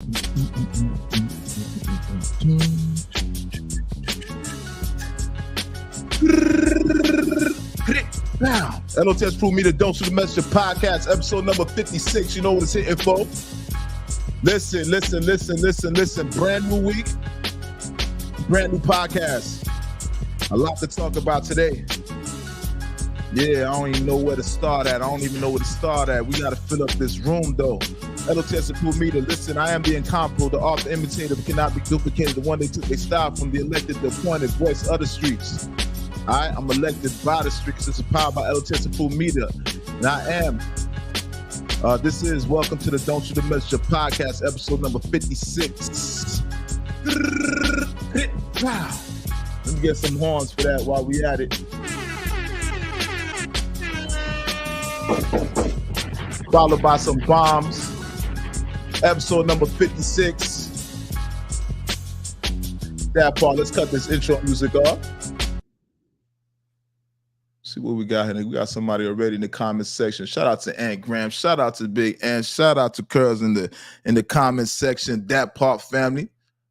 Now, L.O.T.S Prove Me the Don't Shoot the Messenger podcast, episode number 56. You know what it's hitting for? Listen. Brand new week, brand new podcast. A lot to talk about today. Yeah, I don't even know where to start at. We got to fill up this room, though. L.O.T.S Prove Me to listen. I am the incomparable, the author imitator, but cannot be duplicated. The one they took their style from, the elected, the appointed voice of the streets. All right, I'm elected by the streets. This is powered by L.O.T.S Prove Me to, and I am. This is Welcome to the Don't Shoot the Messenger podcast, episode number 56. Wow. Let me get some horns for that while we at it. Followed by some bombs. Episode number 56. That part, let's cut this intro music off. See what we got here. We got somebody already in the comment section. Shout out to Aunt Graham. Shout out to Big Aunt. Shout out to Curls in the comment section. That part family.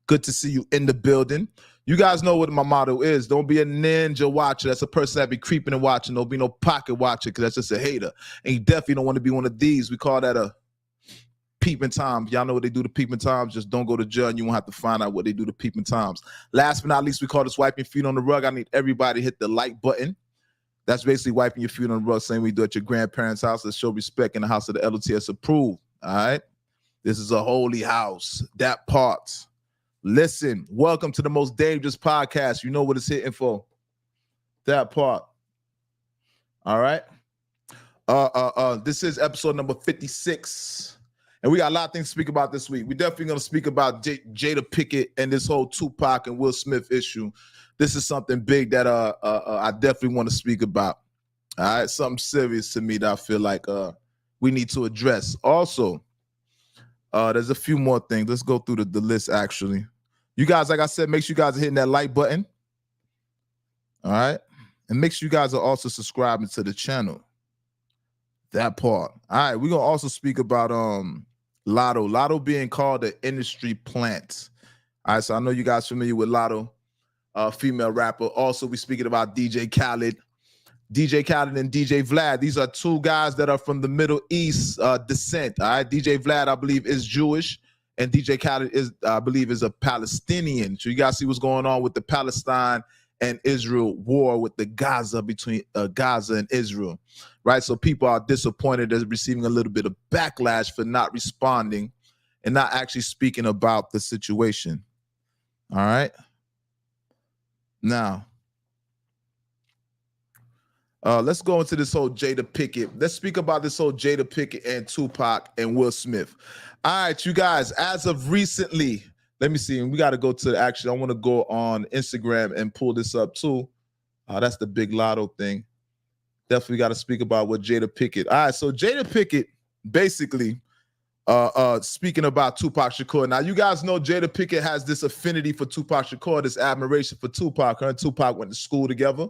Good to see you in the building. You guys know what my motto is. Don't be a ninja watcher. That's a person that be creeping and watching. Don't be no pocket watcher because that's just a hater. And you definitely don't want to be one of these. We call that a peeping Tom. Y'all know what they do to peeping Toms. Just don't go to jail and you won't have to find out what they do to peeping Toms. Last but not least, we call this wiping feet on the rug. I need everybody to hit the like button. That's basically wiping your feet on the rug, same way you do at your grandparents' house. Let's show respect in the house of the L.O.T.S approved. All right? This is a holy house. That part. Listen, welcome to the most dangerous podcast. You know what it's hitting for. That part. All right? This is episode number 56. And we got a lot of things to speak about this week. We're definitely going to speak about Jada Pinkett and this whole Tupac and Will Smith issue. This is something big that I definitely want to speak about. All right, something serious to me that I feel like we need to address. Also, there's a few more things. Let's go through the list, actually. You guys, like I said, make sure you guys are hitting that like button. All right? And make sure you guys are also subscribing to the channel. That part. All right, we're going to also speak about Latto. Latto being called an industry plant. All right, so I know you guys familiar with Latto. Female rapper. Also, we're speaking about DJ Khaled. DJ Khaled and DJ Vlad. These are two guys that are from the Middle East descent. All right. DJ Vlad, I believe, is Jewish. And DJ Khaled is, I believe, is a Palestinian. So you guys see what's going on with the Palestine and Israel war with the Gaza between Gaza and Israel. Right. So people are disappointed as receiving a little bit of backlash for not responding and not actually speaking about the situation. All right. Now, let's go into this whole Jada Pinkett. Let's speak about this whole Jada Pinkett and Tupac and Will Smith. All right, you guys, as of recently, let me see. And we got to go to actually, I want to go on Instagram and pull this up too. That's the big Latto thing. Definitely got to speak about what Jada Pinkett. All right, so Jada Pinkett basically speaking about Tupac Shakur. Now, you guys know Jada Pinkett has this affinity for Tupac Shakur, this admiration for Tupac. Her and Tupac went to school together.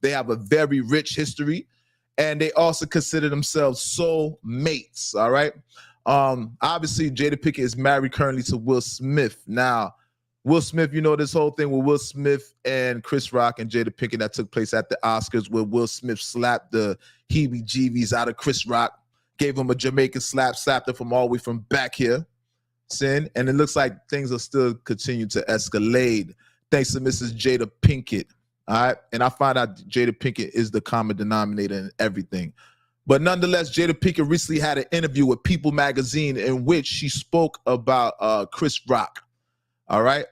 They have a very rich history, and they also consider themselves soul mates, all right? Obviously, Jada Pinkett is married currently to Will Smith. Now, Will Smith, you know this whole thing with Will Smith and Chris Rock and Jada Pinkett that took place at the Oscars where Will Smith slapped the heebie-jeebies out of Chris Rock. Gave him a Jamaican slap, slapped him from all the way from back here. And it looks like things are still continuing to escalate thanks to Mrs. Jada Pinkett. All right. And I find out Jada Pinkett is the common denominator in everything. But nonetheless, Jada Pinkett recently had an interview with People magazine in which she spoke about Chris Rock. All right.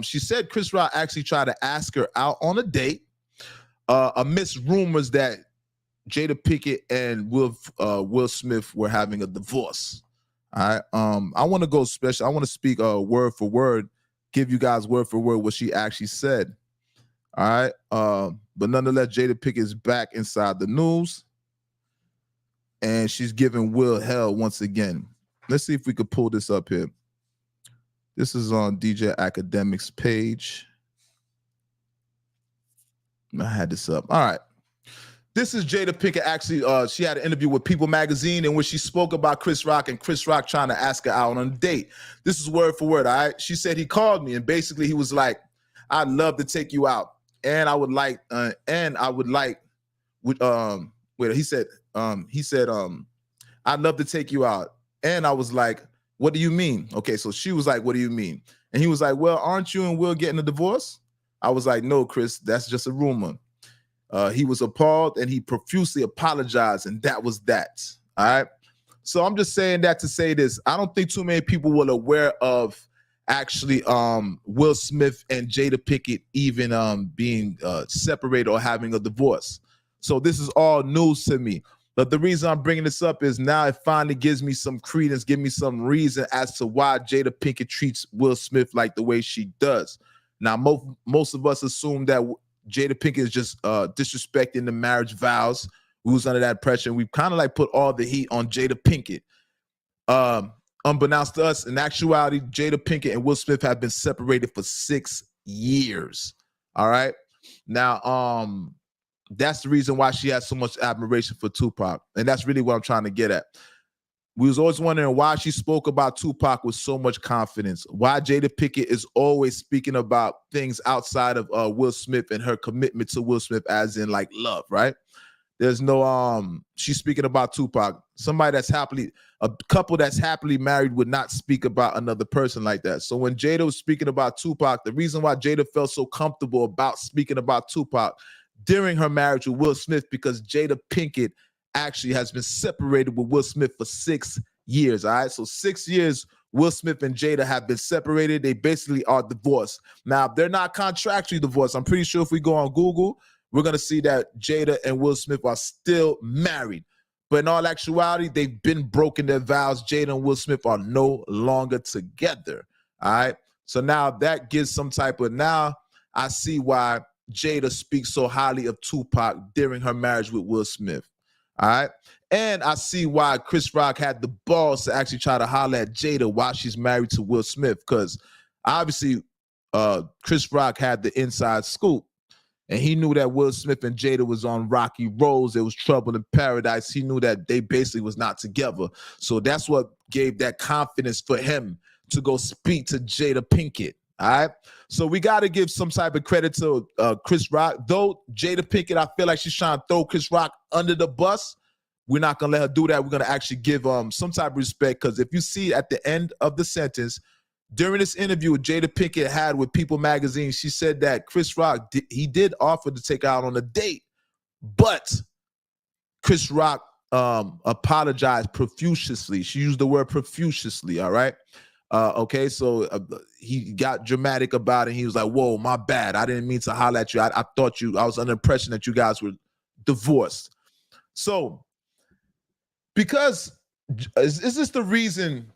She said Chris Rock actually tried to ask her out on a date amidst rumors that Jada Pinkett and Will Smith were having a divorce. All right. I want to go special. I want to speak word for word, give you guys word for word what she actually said. All right. But nonetheless, Jada Pinkett is back inside the news. And she's giving Will hell once again. Let's see if we could pull this up here. This is on DJ Academics page. I had this up. All right. This is Jada Pinkett. Actually, she had an interview with People Magazine in which she spoke about Chris Rock and Chris Rock trying to ask her out on a date. This is word for word, all right? She said he called me and basically he was like, I'd love to take you out. And I would like, he said, I'd love to take you out. And I was like, what do you mean? Okay, so she was like, what do you mean? And he was like, well, aren't you and Will getting a divorce? I was like, no, Chris, that's just a rumor. He was appalled and he profusely apologized, and that was that. All right. So I'm just saying that to say this. I don't think too many people were aware of actually Will Smith and Jada Pinkett even being separated or having a divorce. So this is all news to me. But the reason I'm bringing this up is now it finally gives me some credence, give me some reason as to why Jada Pinkett treats Will Smith like the way she does. Now, most of us assume that Jada Pinkett is just disrespecting the marriage vows. We was under that pressure. And we kind of like put all the heat on Jada Pinkett. Unbeknownst to us, in actuality, Jada Pinkett and Will Smith have been separated for 6 years. All right. Now, that's the reason why she has so much admiration for Tupac. And that's really what I'm trying to get at. We was always wondering why she spoke about Tupac with so much confidence. Why Jada Pinkett is always speaking about things outside of Will Smith and her commitment to Will Smith as in like love, right? There's no, she's speaking about Tupac. Somebody that's a couple that's happily married would not speak about another person like that. So when Jada was speaking about Tupac, the reason why Jada felt so comfortable about speaking about Tupac during her marriage with Will Smith, because Jada Pinkett actually has been separated with Will Smith for 6 years. All right. So 6 years, Will Smith and Jada have been separated. They basically are divorced. Now, they're not contractually divorced. I'm pretty sure if we go on Google, we're going to see that Jada and Will Smith are still married. But in all actuality, they've been broken their vows. Jada and Will Smith are no longer together. All right. So now that gives some type of, now I see why Jada speaks so highly of Tupac during her marriage with Will Smith. All right. And I see why Chris Rock had the balls to actually try to holler at Jada while she's married to Will Smith, because obviously Chris Rock had the inside scoop and he knew that Will Smith and Jada was on rocky roads. There was trouble in paradise. He knew that they basically was not together. So that's what gave that confidence for him to go speak to Jada Pinkett. All right. So we got to give some type of credit to Chris Rock. Though Jada Pinkett, I feel like she's trying to throw Chris Rock under the bus. We're not going to let her do that. We're going to actually give some type of respect, because if you see at the end of the sentence, during this interview Jada Pinkett had with People Magazine, she said that Chris Rock, he did offer to take her out on a date, but Chris Rock apologized profusely. She used the word profusely, all right? Okay, so he got dramatic about it. He was like, whoa, my bad. I didn't mean to holler at you. I thought I was under the impression that you guys were divorced. So, because, is this the reason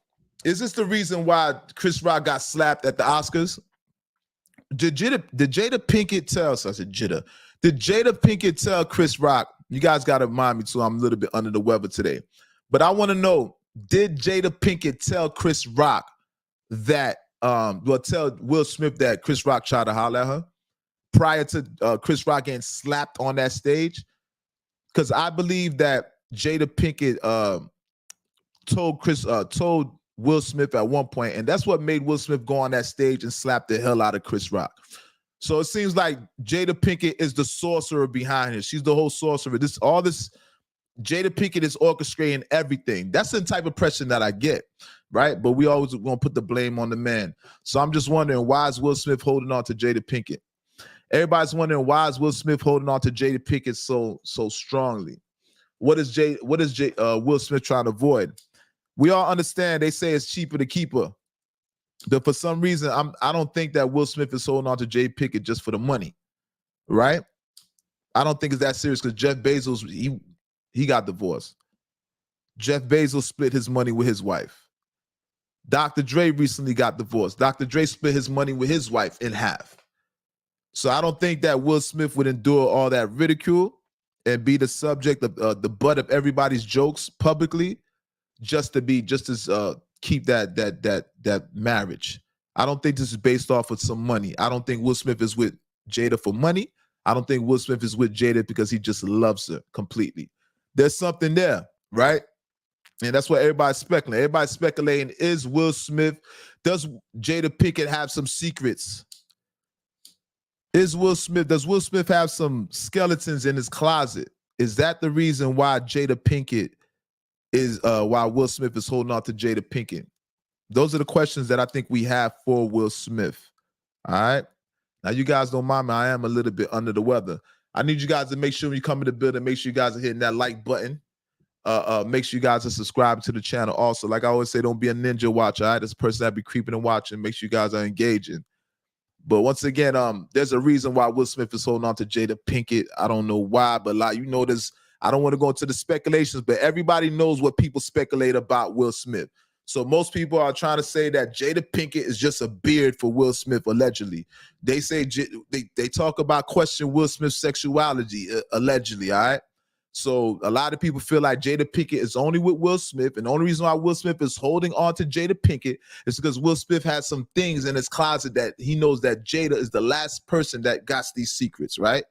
why Chris Rock got slapped at the Oscars? Did Jada Pinkett tell us? I said Jada. Did Jada Pinkett tell Chris Rock? You guys got to remind me too, I'm a little bit under the weather today. But I want to know, did Jada Pinkett tell Chris Rock that, tell Will Smith that Chris Rock tried to holler at her prior to Chris Rock getting slapped on that stage? Because I believe that Jada Pinkett told Will Smith at one point, and that's what made Will Smith go on that stage and slap the hell out of Chris Rock. So it seems like Jada Pinkett is the sorcerer behind it. She's the whole sorcerer. Jada Pinkett is orchestrating everything. That's the type of pressure that I get, right? But we always gonna put the blame on the man. So I'm just wondering, why is Will Smith holding on to Jada Pinkett? Everybody's wondering, why is Will Smith holding on to Jada Pinkett so strongly? What is Will Smith trying to avoid? We all understand they say it's cheaper to keep her. But for some reason, I don't think that Will Smith is holding on to Jada Pinkett just for the money, right? I don't think it's that serious, because Jeff Bezos, he got divorced. Jeff Bezos split his money with his wife. Dr. Dre recently got divorced. Dr. Dre split his money with his wife in half. So I don't think that Will Smith would endure all that ridicule and be the subject of the butt of everybody's jokes publicly, just to keep that marriage. I don't think this is based off of some money. I don't think Will Smith is with Jada for money. I don't think Will Smith is with Jada because he just loves her completely. There's something there, right? And that's what everybody's speculating. Everybody's speculating, is Will Smith, does Jada Pinkett have some secrets? Does Will Smith have some skeletons in his closet? Is that the reason why Jada Pinkett is, why Will Smith is holding on to Jada Pinkett? Those are the questions that I think we have for Will Smith. All right. Now, you guys don't mind me. I am a little bit under the weather. I need you guys to make sure when you come in the building, make sure you guys are hitting that like button. Make sure you guys are subscribing to the channel. Also, like I always say, don't be a ninja watcher. All right, this person that be creeping and watching. Make sure you guys are engaging. But once again, there's a reason why Will Smith is holding on to Jada Pinkett. I don't know why, but like, you know, this. I don't want to go into the speculations, but everybody knows what people speculate about Will Smith. So most people are trying to say that Jada Pinkett is just a beard for Will Smith, allegedly. They say they talk about question Will Smith's sexuality, allegedly, all right? So a lot of people feel like Jada Pinkett is only with Will Smith, and the only reason why Will Smith is holding on to Jada Pinkett is because Will Smith has some things in his closet that he knows that Jada is the last person that got these secrets, right?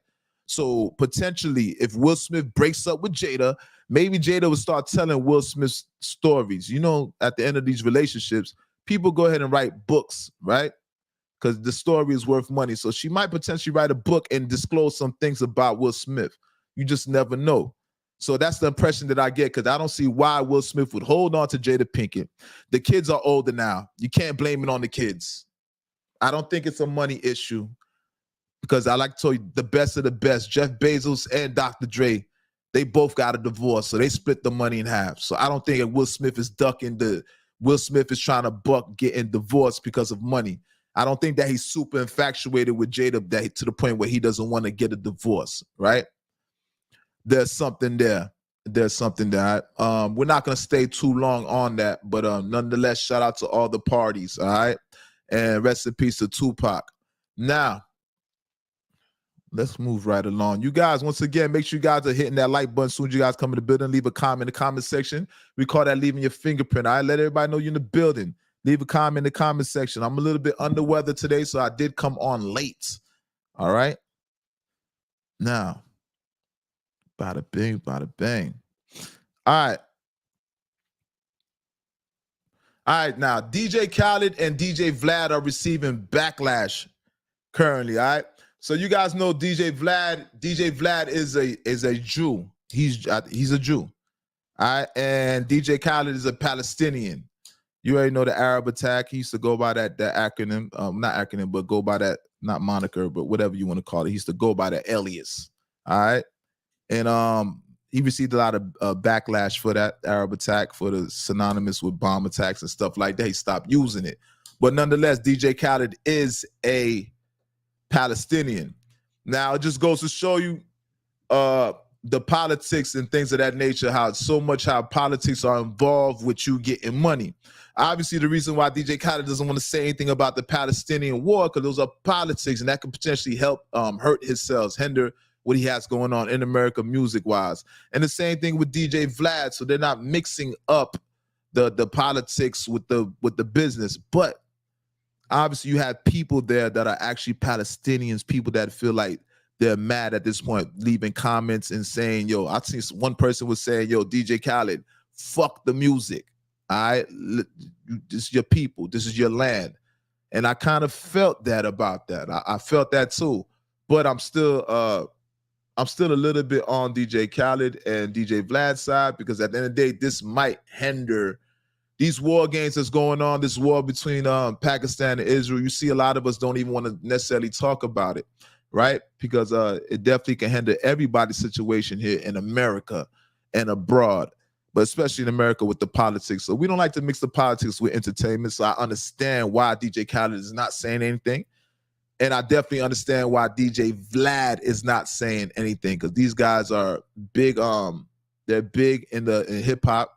So potentially, if Will Smith breaks up with Jada, maybe Jada will start telling Will Smith's stories. You know, at the end of these relationships, people go ahead and write books, right? Because the story is worth money. So she might potentially write a book and disclose some things about Will Smith. You just never know. So that's the impression that I get, because I don't see why Will Smith would hold on to Jada Pinkett. The kids are older now. You can't blame it on the kids. I don't think it's a money issue, because I like to tell you, the best of the best, Jeff Bezos and Dr. Dre, they both got a divorce, so they split the money in half. So I don't think that Will Smith is Will Smith is trying to buck getting divorced because of money. I don't think that he's super infatuated with Jada to the point where he doesn't want to get a divorce, right? There's something there. There's something there. We're not going to stay too long on that, but nonetheless, shout out to all the parties, all right? And rest in peace to Tupac. Now, let's move right along. You guys, once again, make sure you guys are hitting that like button as soon as you guys come in the building. Leave a comment in the comment section. We call that leaving your fingerprint. All right, let everybody know you're in the building. Leave a comment in the comment section. I'm a little bit under weather today, so I did come on late. All right. Now, bada bing, bada bang. All right. All right. Now, DJ Khaled and DJ Vlad are receiving backlash currently. All right. So you guys know DJ Vlad. DJ Vlad is a Jew. He's a Jew. All right. And DJ Khaled is a Palestinian. You already know the Arab attack. He used to go by that acronym, not acronym, but go by that, not moniker, but whatever you want to call it. He used to go by that alias. All right. And he received a lot of backlash for that Arab attack, for the synonymous with bomb attacks and stuff like that. He stopped using it. But nonetheless, DJ Khaled is a Palestinian. Now, it just goes to show you the politics and things of that nature, how politics are involved with you getting money. Obviously, the reason why DJ Khaled doesn't want to say anything about the Palestinian war, because those are politics, and that could potentially help hurt his sales, hinder what he has going on in America music-wise. And the same thing with DJ Vlad, so they're not mixing up the politics with the business. But obviously, you have people there that are actually Palestinians, people that feel like they're mad at this point, leaving comments and saying, yo, I see one person was saying, yo, DJ Khaled, fuck the music. All right. This is your people. This is your land. And I kind of felt that about that. I felt that too. But I'm still a little bit on DJ Khaled and DJ Vlad's side, because at the end of the day, this might hinder these war games that's going on, this war between Pakistan and Israel. You see a lot of us don't even want to necessarily talk about it, right? Because it definitely can hinder everybody's situation here in America and abroad, but especially in America with the politics. So we don't like to mix the politics with entertainment. So I understand why DJ Khaled is not saying anything. And I definitely understand why DJ Vlad is not saying anything, because these guys are big. They're big in hip hop.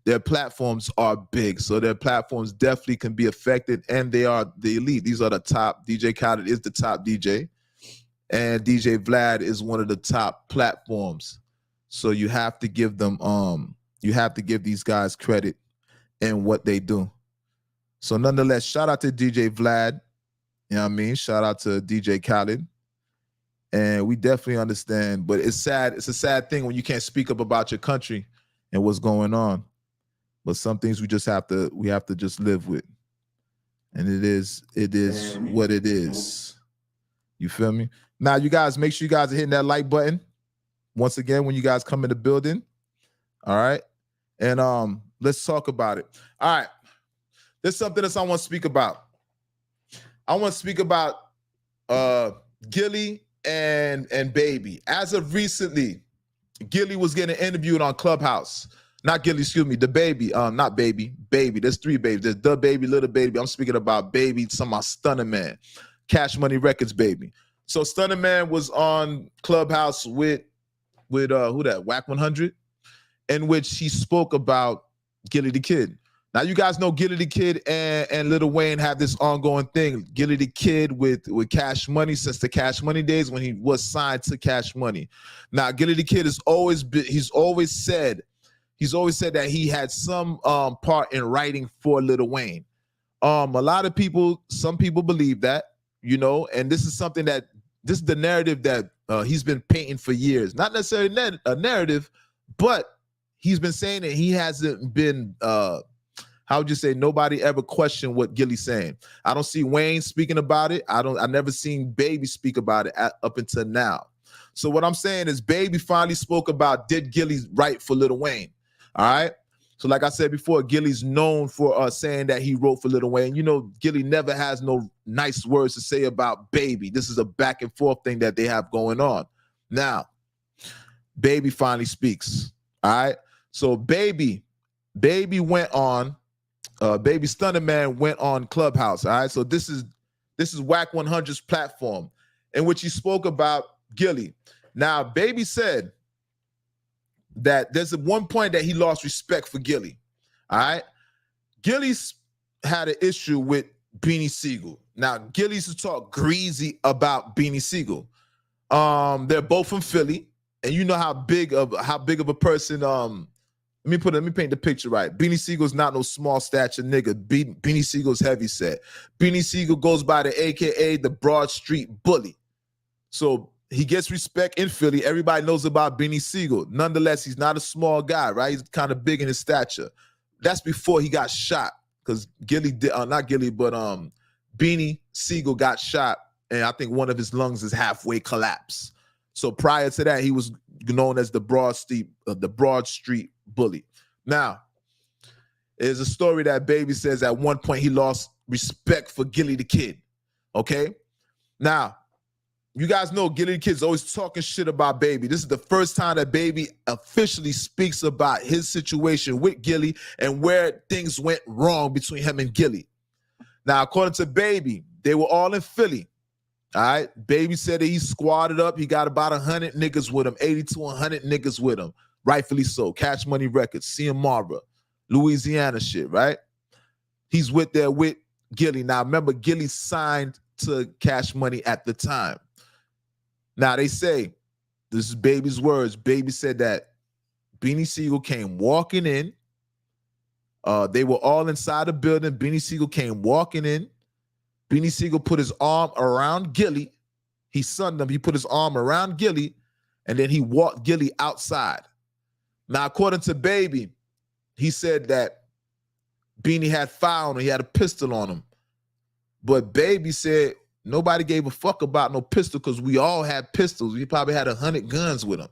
Their platforms are big, so their platforms definitely can be affected, and they are the elite. These are the top. DJ Khaled is the top DJ, and DJ Vlad is one of the top platforms. So you have to give them, you have to give these guys credit in what they do. So nonetheless, shout out to DJ Vlad. You know what I mean? Shout out to DJ Khaled. And we definitely understand, but it's sad. It's a sad thing when you can't speak up about your country and what's going on. But some things we have to just live with. And it is what it is. You feel me? Now, you guys, make sure you guys are hitting that like button once again when you guys come in the building. All right. And let's talk about it. All right. There's something else I want to speak about. I want to speak about Gillie and Baby. As of recently, Gillie was getting interviewed on Clubhouse. Not Gillie, excuse me, the Baby. Not Baby. Baby. There's three babies. There's the Baby, little Baby. I'm speaking about Baby, some of my Stunner Man. Cash Money Records, Baby. So Stunner Man was on Clubhouse with who that? Whack 100, in which he spoke about Gillie the Kid. Now you guys know Gillie the Kid and Lil Wayne have this ongoing thing. Gillie the Kid with Cash Money since the Cash Money days when he was signed to Cash Money. Now Gillie the Kid has always said that he had some part in writing for Lil Wayne. A lot of people, some people believe that, you know, and this is the narrative that he's been painting for years. Not necessarily a narrative, but he's been saying that he hasn't been how would you say, nobody ever questioned what Gillie's saying. I don't see Wayne speaking about it. I never seen Baby speak about it up until now. So what I'm saying is Baby finally spoke about, did Gillie write for Lil Wayne? All right. So like I said before, Gillie's known for saying that he wrote for Lil Wayne. You know, Gillie never has no nice words to say about Baby. This is a back and forth thing that they have going on. Now, Baby finally speaks. All right. So Baby went on, Baby Stunner Man went on Clubhouse. All right. So this is Whack 100's platform in which he spoke about Gillie. Now, Baby said that there's one point that he lost respect for Gillie. All right. Gillie's had an issue with Beanie Siegel. Now, Gillie used to talk greasy about Beanie Siegel. They're both from Philly, and you know how big of a person. Let me paint the picture right. Beanie Siegel's not no small stature nigga. Beanie Siegel's heavy set. Beanie Siegel goes by the AKA the Broad Street Bully. So he gets respect in Philly. Everybody knows about Beanie Siegel. Nonetheless, he's not a small guy, right? He's kind of big in his stature. That's before he got shot, because Beanie Siegel got shot, and I think one of his lungs is halfway collapsed. So prior to that, he was known as the Broad Street Bully. Now, there's a story that Baby says at one point he lost respect for Gillie the Kid. Okay? Now, you guys know Gillie the Kid's always talking shit about Baby. This is the first time that Baby officially speaks about his situation with Gillie and where things went wrong between him and Gillie. Now, according to Baby, they were all in Philly. All right. Baby said that he squatted up. He got about 100 niggas with him, 80 to 100 niggas with him. Rightfully so. Cash Money Records, Ciamara, Louisiana shit, right? He's with Gillie. Now, remember, Gillie signed to Cash Money at the time. Now, they say, this is Baby's words. Baby said that Beanie Siegel came walking in. They were all inside the building. Beanie Siegel came walking in. Beanie Siegel put his arm around Gillie. He sunned him. He put his arm around Gillie, and then he walked Gillie outside. Now, according to Baby, he said that Beanie had fire on him. He had a pistol on him. But Baby said nobody gave a fuck about no pistol because we all had pistols. We probably had 100 guns with them.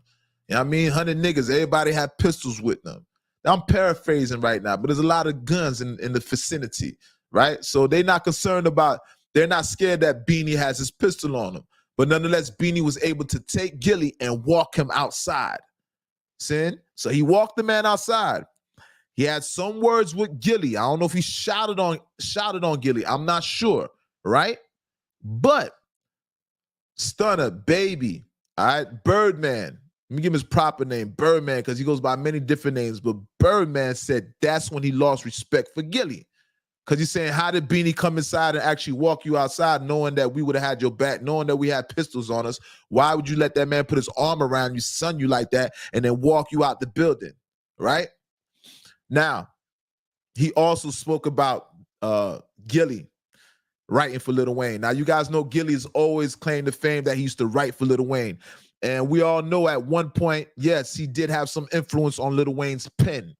You know what I mean? 100 niggas. Everybody had pistols with them. Now, I'm paraphrasing right now, but there's a lot of guns in the vicinity. Right? So they're not scared that Beanie has his pistol on him. But nonetheless, Beanie was able to take Gillie and walk him outside. So he walked the man outside. He had some words with Gillie. I don't know if he shouted on Gillie. I'm not sure, right? But Stunner, Baby, all right, Birdman. Let me give him his proper name, Birdman, because he goes by many different names. But Birdman said that's when he lost respect for Gillie. Because he's saying, how did Beanie come inside and actually walk you outside knowing that we would have had your back, knowing that we had pistols on us? Why would you let that man put his arm around you, son you like that, and then walk you out the building, right? Now, he also spoke about Gillie. writing for Lil Wayne. Now, you guys know Gillie's always claimed the fame that he used to write for Lil Wayne. And we all know at one point, yes, he did have some influence on Lil Wayne's pen.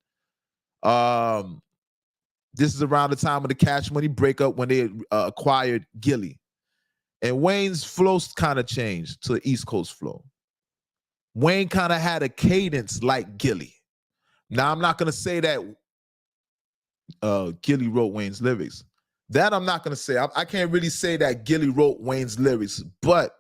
This is around the time of the Cash Money breakup when they acquired Gillie. And Wayne's flow kind of changed to the East Coast flow. Wayne kind of had a cadence like Gillie. Now, I'm not going to say that Gillie wrote Wayne's lyrics. That I'm not going to say. I can't really say that Gillie wrote Wayne's lyrics, but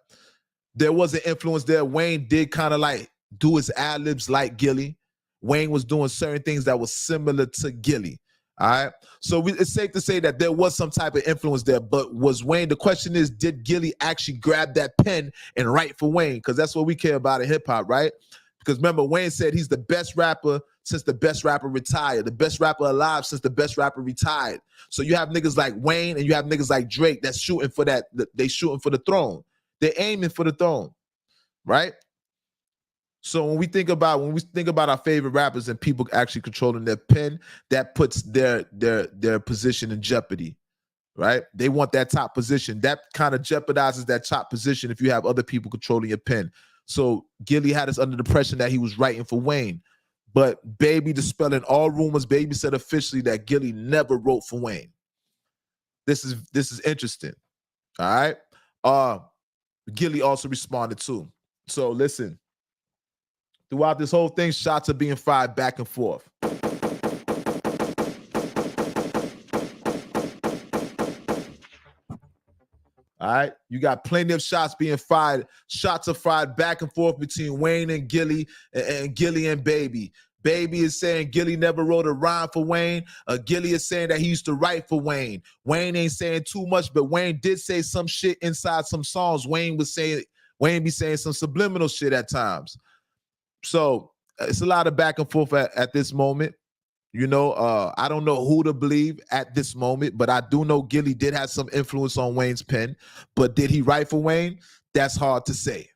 there was an influence there. Wayne did kind of like do his ad-libs like Gillie. Wayne was doing certain things that was similar to Gillie. All right. So it's safe to say that there was some type of influence there, but was Wayne, the question is, did Gillie actually grab that pen and write for Wayne? Because that's what we care about in hip hop, right? Because remember, Wayne said he's the best rapper since the best rapper retired, the best rapper alive since the best rapper retired. So you have niggas like Wayne and you have niggas like Drake that's shooting for that. They shooting for the throne. They're aiming for the throne, right? So when we think about our favorite rappers and people actually controlling their pen, that puts their position in jeopardy, right? They want that top position. That kind of jeopardizes that top position if you have other people controlling your pen. So Gillie had us under the impression that he was writing for Wayne. But Baby dispelling all rumors, Baby said officially that Gillie never wrote for Wayne. This is interesting. All right. Gillie also responded too. So listen. Throughout this whole thing, shots are being fired back and forth. All right, you got plenty of shots being fired. Shots are fired back and forth between Wayne and Gillie, and Gillie and Baby. Baby is saying Gillie never wrote a rhyme for Wayne. Gillie is saying that he used to write for Wayne. Wayne ain't saying too much, but Wayne did say some shit inside some songs. Wayne be saying some subliminal shit at times. So it's a lot of back and forth at this moment. You know, I don't know who to believe at this moment, but I do know Gillie did have some influence on Wayne's pen. But did he write for Wayne? That's hard to say.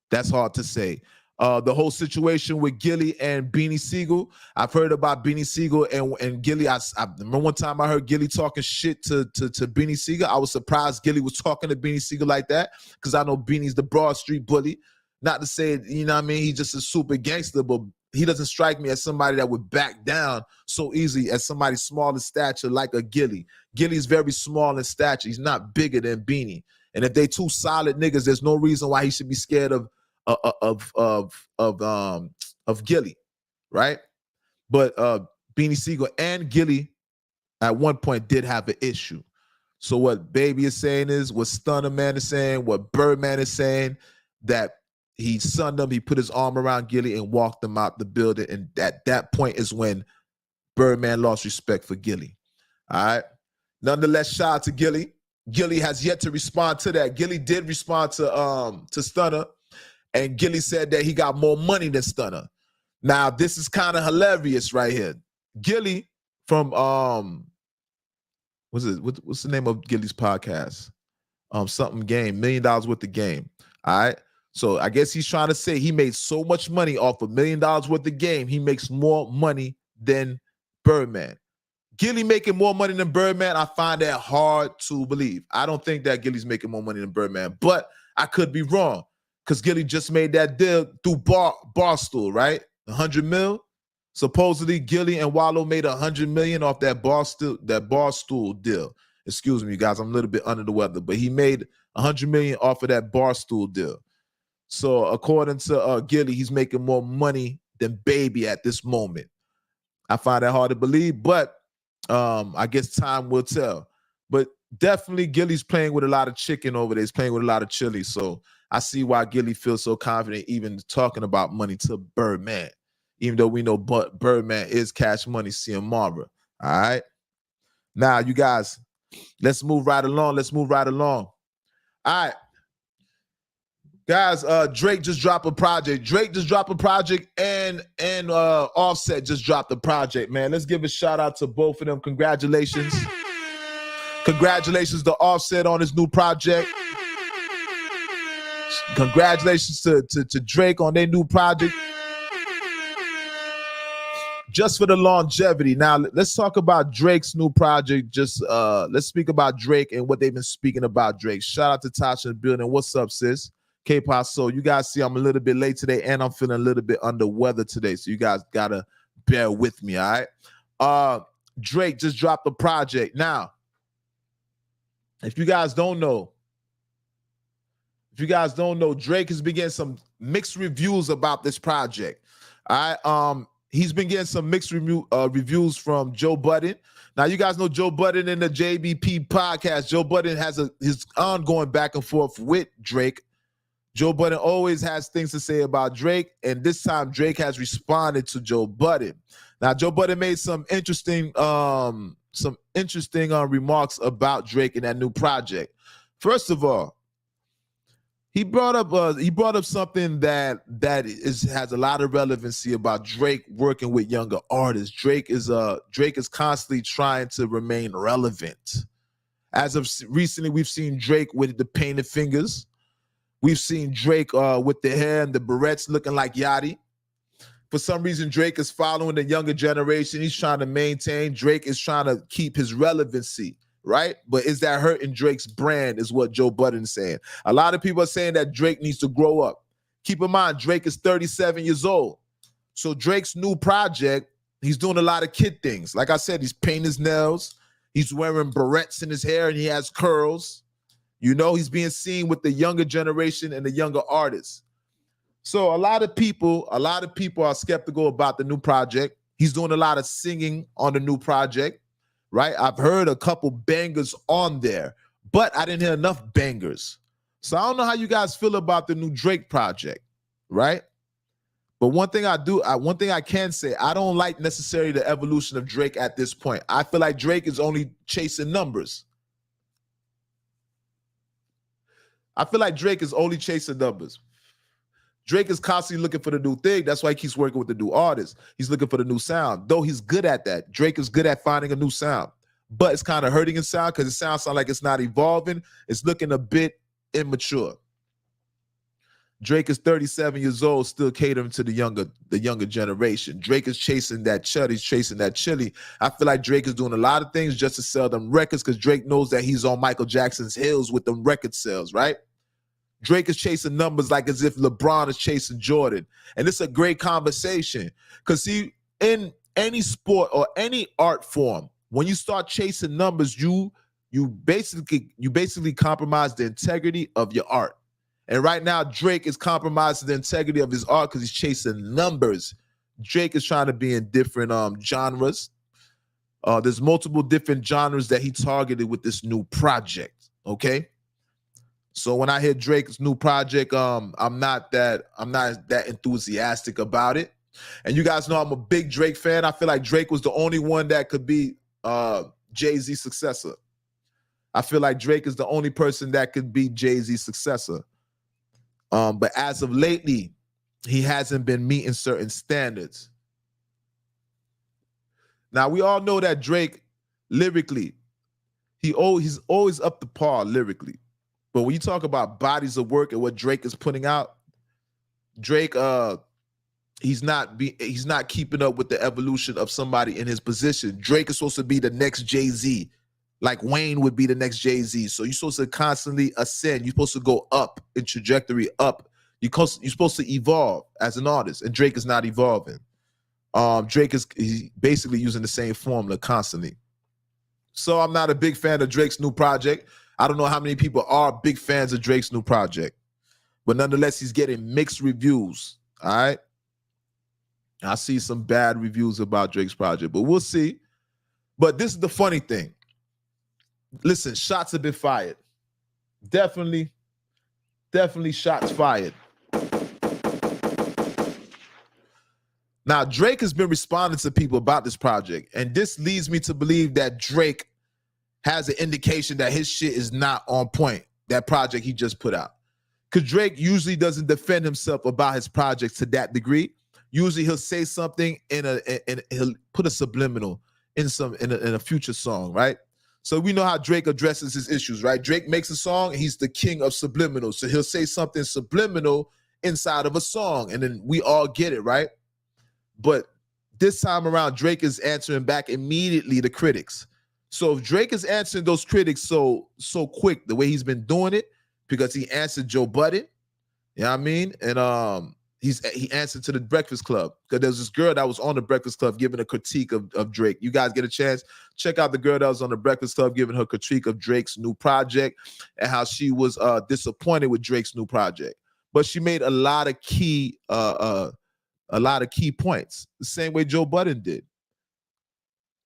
That's hard to say. The whole situation with Gillie and Beanie Sigel, I've heard about Beanie Sigel and Gillie. I remember one time I heard Gillie talking shit to Beanie Sigel. I was surprised Gillie was talking to Beanie Sigel like that because I know Beanie's the Broad Street bully. Not to say, you know what I mean, he's just a super gangster, but he doesn't strike me as somebody that would back down so easily as somebody small in stature like a Gillie. Gillie's very small in stature. He's not bigger than Beanie. And if they two solid niggas, there's no reason why he should be scared of Gillie, right? But Beanie Sigel and Gillie at one point did have an issue. So what Baby is saying is, what Stunner Man is saying, what Birdman is saying, that he sunned him, he put his arm around Gillie and walked him out the building. And at that point is when Birdman lost respect for Gillie. All right. Nonetheless, shout out to Gillie. Gillie has yet to respond to that. Gillie did respond to Stunner, and Gillie said that he got more money than Stunner. Now, this is kind of hilarious right here. Gillie from what's the name of Gillie's podcast? Something Game, $1 million worth of game. All right. So I guess he's trying to say he made so much money off $1 million worth of game, he makes more money than Birdman. Gillie making more money than Birdman, I find that hard to believe. I don't think that Gillie's making more money than Birdman, but I could be wrong because Gillie just made that deal through Barstool, right? 100 mil. Supposedly Gillie and Wallow made 100 million off that Barstool deal. Excuse me, guys, I'm a little bit under the weather, but he made 100 million off of that Barstool deal. So according to Gillie, he's making more money than Baby at this moment. I find that hard to believe, but I guess time will tell. But definitely Gillie's playing with a lot of chicken over there. He's playing with a lot of chili. So I see why Gillie feels so confident even talking about money to Birdman, even though we know Birdman is Cash Money Ciamara. All right. Now, you guys, let's move right along. All right. Guys, Drake just dropped a project. And Offset just dropped a project, man. Let's give a shout out to both of them. Congratulations. Congratulations to Offset on his new project. Congratulations to Drake on their new project. just for the longevity. Now let's talk about Drake's new project. Just let's speak about Drake and what they've been speaking about Drake. Shout out to Tasha in the building. What's up, sis? K-pop. So you guys see I'm a little bit late today, and I'm feeling a little bit under weather today. So you guys gotta bear with me, all right? Drake just dropped a project. Now, if you guys don't know, Drake has been getting some mixed reviews about this project. All right. He's been getting some mixed reviews from Joe Budden. Now, you guys know Joe Budden in the JBP podcast. Joe Budden has his ongoing back and forth with Drake. Joe Budden always has things to say about Drake, and this time Drake has responded to Joe Budden. Now, Joe Budden made some interesting remarks about Drake in that new project. First of all, he brought up something that has a lot of relevancy about Drake working with younger artists. Drake is constantly trying to remain relevant. As of recently, we've seen Drake with the painted fingers. We've seen Drake with the hair and the barrettes looking like Yachty. For some reason, Drake is following the younger generation. He's trying to maintain. Drake is trying to keep his relevancy, right? But is that hurting Drake's brand is what Joe Budden's saying. A lot of people are saying that Drake needs to grow up. Keep in mind, Drake is 37 years old. So Drake's new project, he's doing a lot of kid things. Like I said, he's painting his nails. He's wearing barrettes in his hair and he has curls. You know, he's being seen with the younger generation and the younger artists. So a lot of people are skeptical about the new project. He's doing a lot of singing on the new project, right? I've heard a couple bangers on there, but I didn't hear enough bangers. So I don't know how you guys feel about the new Drake project, right? But one thing I can say, I don't like necessarily the evolution of Drake at this point. I feel like Drake is only chasing numbers. Drake is constantly looking for the new thing. That's why he keeps working with the new artists. He's looking for the new sound. Though he's good at that. Drake is good at finding a new sound. But it's kind of hurting his sound because it sounds like it's not evolving. It's looking a bit immature. Drake is 37 years old, still catering to the younger generation. Drake is chasing that chud. He's chasing that chili. I feel like Drake is doing a lot of things just to sell them records because Drake knows that he's on Michael Jackson's heels with them record sales, right? Drake is chasing numbers like as if LeBron is chasing Jordan. And it's a great conversation because see, in any sport or any art form, when you start chasing numbers, you basically compromise the integrity of your art. And right now, Drake is compromising the integrity of his art because he's chasing numbers. Drake is trying to be in different genres. There's multiple different genres that he targeted with this new project, okay? So when I hear Drake's new project, I'm not that enthusiastic about it. And you guys know I'm a big Drake fan. I feel like Drake was the only one that could be Jay-Z's successor. I feel like Drake is the only person that could be Jay-Z's successor. But as of lately, he hasn't been meeting certain standards. Now, we all know that Drake, lyrically, he's always up to par lyrically. But when you talk about bodies of work and what Drake is putting out, Drake, he's not keeping up with the evolution of somebody in his position. Drake is supposed to be the next Jay-Z, like Wayne would be the next Jay-Z. So you're supposed to constantly ascend. You're supposed to go up in trajectory up. You're supposed to evolve as an artist, and Drake is not evolving. Drake is basically using the same formula constantly. So I'm not a big fan of Drake's new project. I don't know how many people are big fans of Drake's new project, but nonetheless, he's getting mixed reviews. All right. I see some bad reviews about Drake's project, but we'll see. But this is the funny thing. Listen, shots have been fired. Definitely shots fired. Now, Drake has been responding to people about this project, and this leads me to believe that Drake has an indication that his shit is not on point, that project he just put out. Because Drake usually doesn't defend himself about his projects to that degree. Usually he'll say something and he'll put a subliminal in a future song, right? So we know how Drake addresses his issues, right? Drake makes a song, he's the king of subliminal. So he'll say something subliminal inside of a song, and then we all get it, right? But this time around, Drake is answering back immediately to critics. So if Drake is answering those critics so quick, the way he's been doing it, because he answered Joe Budden, you know what I mean? And he answered to the Breakfast Club, because there's this girl that was on the Breakfast Club giving a critique of Drake. You guys get a chance, check out the girl that was on the Breakfast Club giving her critique of Drake's new project and how she was disappointed with Drake's new project. But she made a lot of key points, the same way Joe Budden did.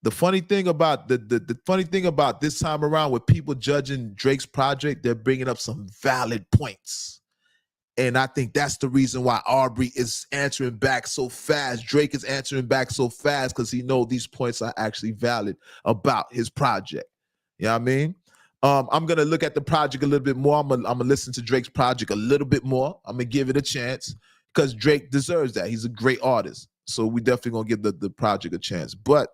The funny thing about the funny thing about this time around with people judging Drake's project, they're bringing up some valid points. And I think that's the reason why Aubrey is answering back so fast. Drake is answering back so fast because he knows these points are actually valid about his project. You know what I mean? I'm going to look at the project a little bit more. I'm gonna listen to Drake's project a little bit more. I'm going to give it a chance because Drake deserves that. He's a great artist. So we definitely going to give the project a chance. But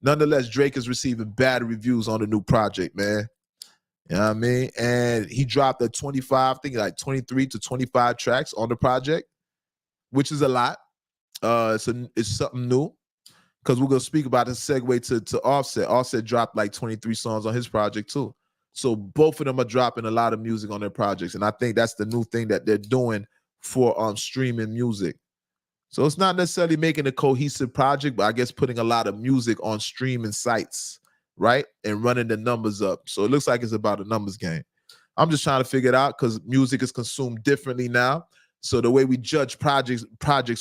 nonetheless, Drake is receiving bad reviews on the new project, man. You know what I mean? And he dropped a 25, I think like 23 to 25 tracks on the project, which is a lot. It's something new, because we're going to speak about a segue to Offset. Offset dropped like 23 songs on his project too. So both of them are dropping a lot of music on their projects. And I think that's the new thing that they're doing for streaming music. So it's not necessarily making a cohesive project, but I guess putting a lot of music on streaming sites, right? And running the numbers up. So it looks like it's about a numbers game. I'm just trying to figure it out because music is consumed differently now. So the way we judge projects,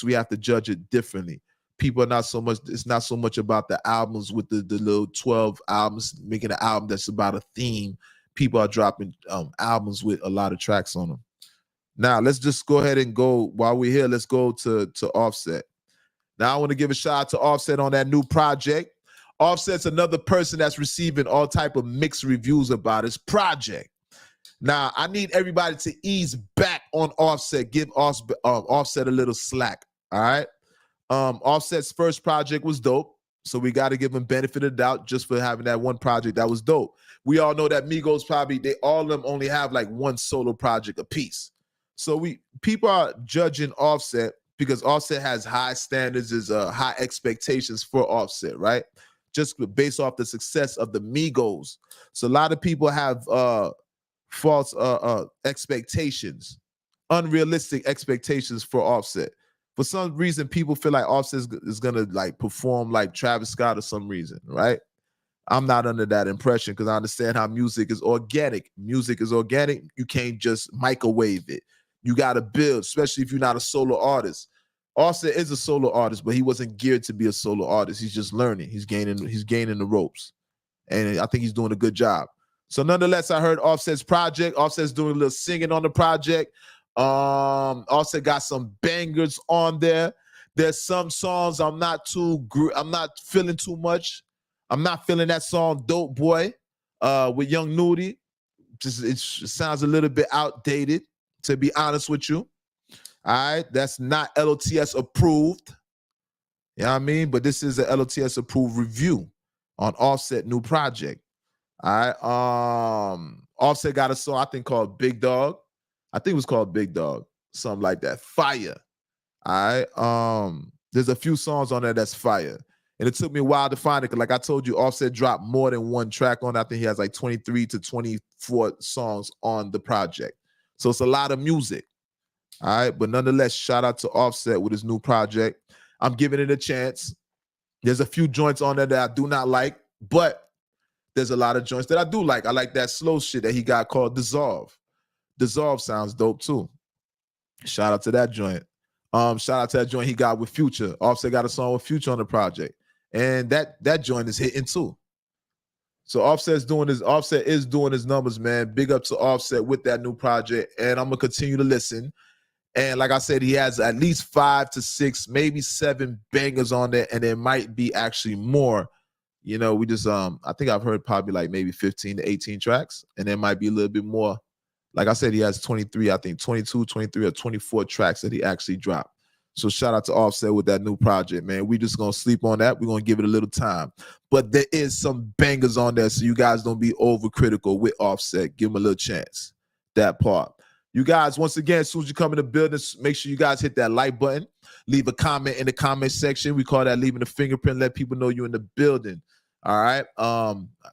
we have to judge it differently. People are not so much, it's not so much about the albums with the little 12 albums, making an album that's about a theme. People are dropping albums with a lot of tracks on them. Now, let's just go ahead and go, while we're here, let's go to Offset. Now, I want to give a shout out to Offset on that new project. Offset's another person that's receiving all type of mixed reviews about his project. Now, I need everybody to ease back on Offset. Give Offset a little slack, all right? Offset's first project was dope, so we got to give him benefit of the doubt just for having that one project that was dope. We all know that Migos all of them only have like one solo project apiece. So people are judging Offset because Offset has high standards, high expectations for Offset, right? Just based off the success of the Migos. So a lot of people have false expectations, unrealistic expectations for Offset. For some reason, people feel like Offset is gonna like perform like Travis Scott or some reason, right? I'm not under that impression because I understand how music is organic. Music is organic. You can't just microwave it. You got to build, especially if you're not a solo artist. Offset is a solo artist, but he wasn't geared to be a solo artist. He's just learning. He's gaining the ropes. And I think he's doing a good job. So nonetheless, I heard Offset's project. Offset's doing a little singing on the project. Offset got some bangers on there. There's some songs I'm not feeling too much. I'm not feeling that song Dope Boy with Young Nudy. It sounds a little bit outdated, to be honest with you. All right, that's not L.O.T.S approved. You know what I mean? But this is an L.O.T.S approved review on Offset new project. All right. Offset got a song I think called Big Dog. I think it was called Big Dog, something like that. Fire. All right. There's a few songs on there that's fire. And it took me a while to find it because, like I told you, Offset dropped more than one track on it. I think he has like 23 to 24 songs on the project. So it's a lot of music. All right. But nonetheless, shout out to Offset with his new project. I'm giving it a chance. There's a few joints on there that I do not like, but there's a lot of joints that I do like. I like that slow shit that he got called Dissolve. Dissolve sounds dope too. Shout out to that joint. Shout out to that joint he got with Future. Offset got a song with Future on the project. And that joint is hitting too. So Offset is doing his numbers, man. Big up to Offset with that new project. And I'm gonna continue to listen. And like I said, he has at least 5 to 6, maybe 7 bangers on there, and there might be actually more. You know, we just I think I've heard probably like maybe 15 to 18 tracks, and there might be a little bit more. Like I said, he has 23, I think 22, 23, or 24 tracks that he actually dropped. So shout out to Offset with that new project, man. We just gonna sleep on that. We're gonna give it a little time. But there is some bangers on there, so you guys don't be overcritical with Offset. Give him a little chance. That part. You guys, once again, as soon as you come in the building, make sure you guys hit that like button. Leave a comment in the comment section. We call that leaving a fingerprint. Let people know you're in the building. All right.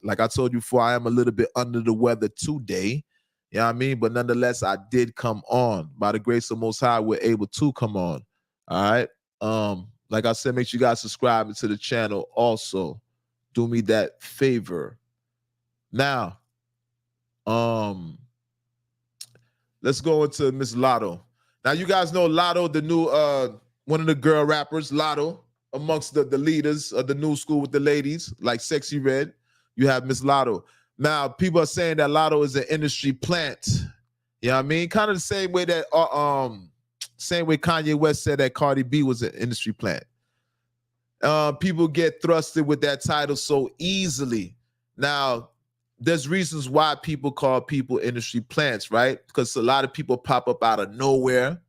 Like I told you before, I am a little bit under the weather today. You know what I mean? But nonetheless, I did come on. By the grace of Most High, we're able to come on. All right. Like I said, make sure you guys subscribe to the channel also. Do me that favor. Now, let's go into Miss Latto. Now, you guys know Latto, the new one of the girl rappers, Latto, amongst the leaders of the new school with the ladies, like Sexy Red. You have Miss Latto. Now, people are saying that Latto is an industry plant. You know what I mean? Kind of the same way that same way Kanye West said that Cardi B was an industry plant. People get thrusted with that title so easily. Now, there's reasons why people call people industry plants, right? Because a lot of people pop up out of nowhere,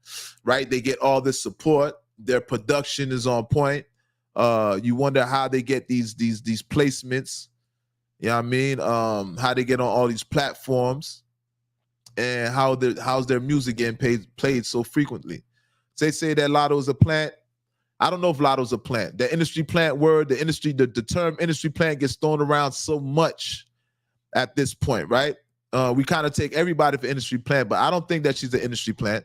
right? They get all this support. Their production is on point. You wonder how they get these placements. You know what I mean? How they get on all these platforms, and how's their music getting played so frequently. They say that Latto is a plant. I don't know if Latto's a plant. The industry plant word, the term industry plant gets thrown around so much at this point, right? We kind of take everybody for industry plant, but I don't think that she's an industry plant.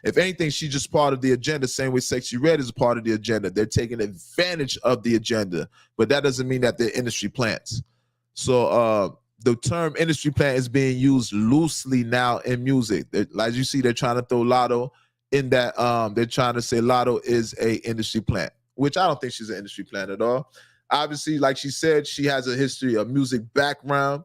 If anything, she's just part of the agenda, same way Sexy Red is a part of the agenda. They're taking advantage of the agenda, but that doesn't mean that they're industry plants. So the term industry plant is being used loosely now in music. As you see, they're trying to throw Latto in that. They're trying to say Latto is a industry plant, which I don't think she's an industry plant at all. Obviously, like she said, she has a history of music background.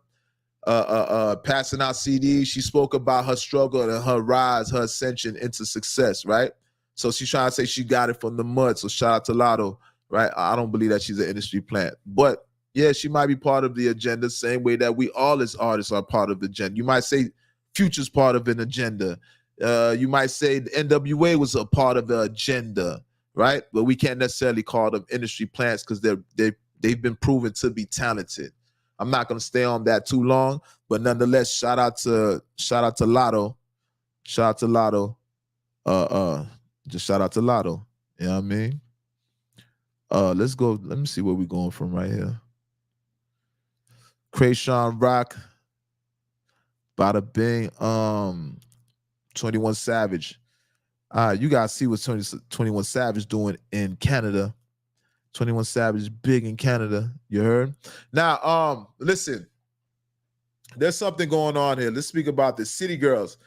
Passing out CDs. She spoke about her struggle and her rise, her ascension into success, right? So she's trying to say she got it from the mud. So shout out to Latto, right? I don't believe that she's an industry plant. But yeah, she might be part of the agenda, same way that we all as artists are part of the agenda. You might say Future's part of an agenda. You might say the NWA was a part of the agenda, right? But we can't necessarily call them industry plants because they've been proven to be talented. I'm not gonna stay on that too long, but nonetheless, shout out to Latto. Shout out to Latto. Just shout out to Latto. You know what I mean? Let's go. Let me see where we're going from right here. Krayshawn Rock. Bada bing. 21 Savage. You guys see what 21 Savage doing in Canada. 21 Savage big in Canada. You heard? Now, listen. There's something going on here. Let's speak about the City Girls.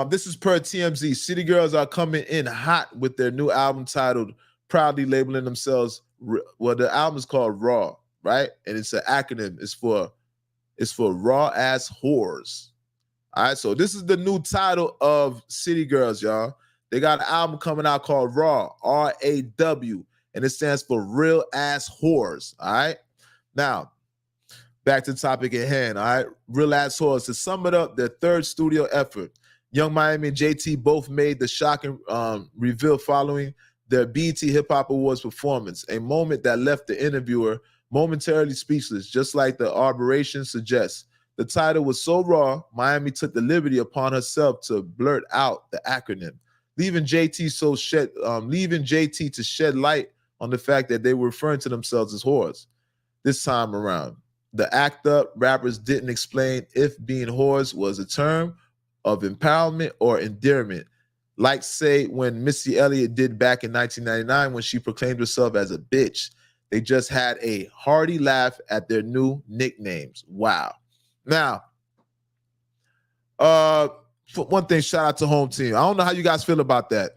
This is per TMZ. City Girls are coming in hot with their new album titled proudly labeling themselves. Well, the album is called Raw, right? And it's an acronym. It's for Raw Ass Whores. All right, so this is the new title of City Girls, y'all. They got an album coming out called Raw, R-A-W, and it stands for Real Ass Whores. All right. Now, back to the topic at hand. All right, Real Ass Whores. To sum it up, their third studio effort. Young Miami and JT both made the shocking reveal following their BET Hip Hop Awards performance, a moment that left the interviewer momentarily speechless, just like the arboration suggests. The title was so raw, Miami took the liberty upon herself to blurt out the acronym, leaving JT to shed light on the fact that they were referring to themselves as whores. This time around, the ACT UP rappers didn't explain if being whores was a term of empowerment or endearment, like say when Missy Elliott did back in 1999 when she proclaimed herself as a bitch. They just had a hearty laugh at their new nicknames. Wow. Now, for one thing, shout out to Home Team. I don't know how you guys feel about that.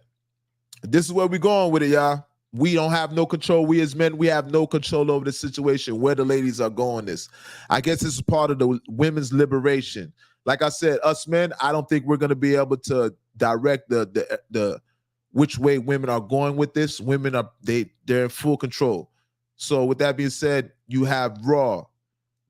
This is where we're going with it, y'all. We don't have no control. We as men, we have no control over the situation, where the ladies are going this. I guess this is part of the women's liberation. Like I said, us men, I don't think we're going to be able to direct the which way women are going with this. Women they're in full control. So with that being said, you have Raw,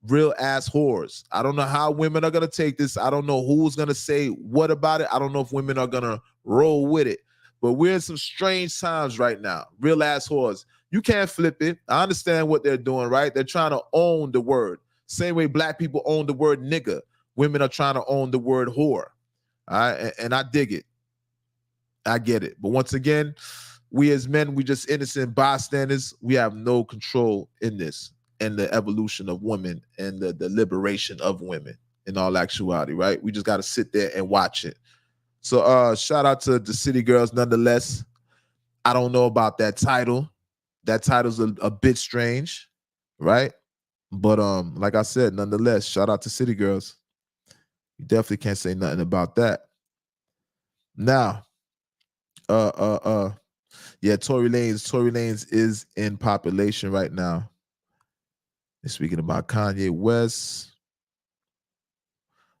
Real Ass Whores. I don't know how women are going to take this. I don't know who's going to say what about it. I don't know if women are going to roll with it. But we're in some strange times right now. Real Ass Whores. You can't flip it. I understand what they're doing, right? They're trying to own the word. Same way black people own the word nigga. Women are trying to own the word whore. All right, and I dig it. I get it. But once again, we as men, we just innocent bystanders. We have no control in this and the evolution of women and the liberation of women in all actuality, right? We just got to sit there and watch it. So shout out to the City Girls nonetheless. I don't know about that title. That title's a bit strange, right? But like I said, nonetheless, shout out to City Girls. You definitely can't say nothing about that. Now, yeah, Tory Lanez is in population right now. And speaking about Kanye West.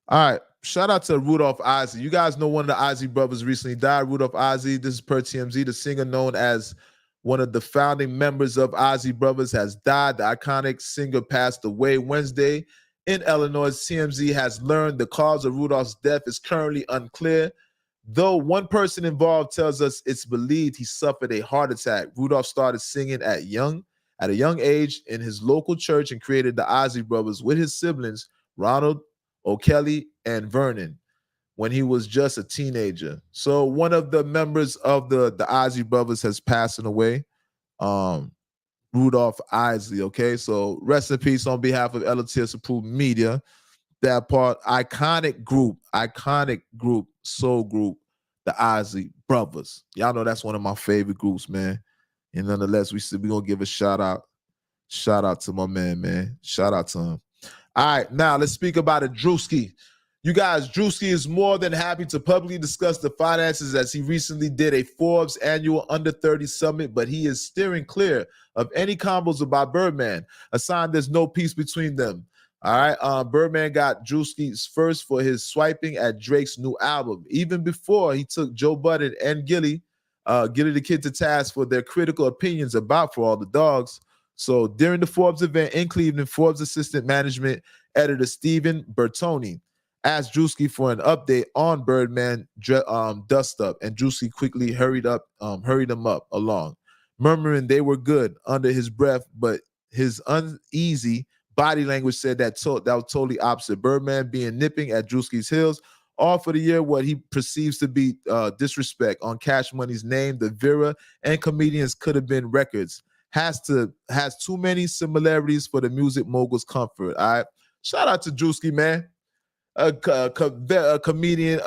All right. Shout out to Rudolph Ozzy. You guys know one of the Ozzy brothers recently died. Rudolph Ozzy, this is per TMZ, the singer known as one of the founding members of Ozzy Brothers has died. The iconic singer passed away Wednesday in Illinois. TMZ has learned the cause of Rudolph's death is currently unclear. Though one person involved tells us it's believed he suffered a heart attack. Rudolph started singing at a young age in his local church and created the Ozzy Brothers with his siblings, Ronald, O'Kelly, and Vernon, when he was just a teenager. So one of the members of the Ozzy Brothers has passed away, Rudolph Isley, okay? So rest in peace on behalf of L.O.T.S approved media. That part, iconic group, soul group, the Ozzy Brothers. Y'all know that's one of my favorite groups, man. And nonetheless, we gonna give a shout out to my man. Shout out to him. All right, now let's speak about it, Drewski. You guys, Drewski is more than happy to publicly discuss the finances as he recently did a Forbes annual Under 30 summit, but he is steering clear of any combos about Birdman, a sign there's no peace between them. All right, Birdman got Drewski's first for his swiping at Drake's new album, even before he took Joe Budden and Gillie the Kid to task for their critical opinions about For All the Dogs. So during the Forbes event in Cleveland, Forbes assistant management editor Stephen Bertoni asked Drewski for an update on Birdman dust up, and Drewski quickly hurried him up along, murmuring they were good under his breath, but his uneasy body language said that was totally opposite. Birdman being nipping at Drewski's heels, all for the year what he perceives to be disrespect on Cash Money's name. The Vera and comedians could have been records. Has too many similarities for the music mogul's comfort. All right, shout out to Drewski, man. A comedian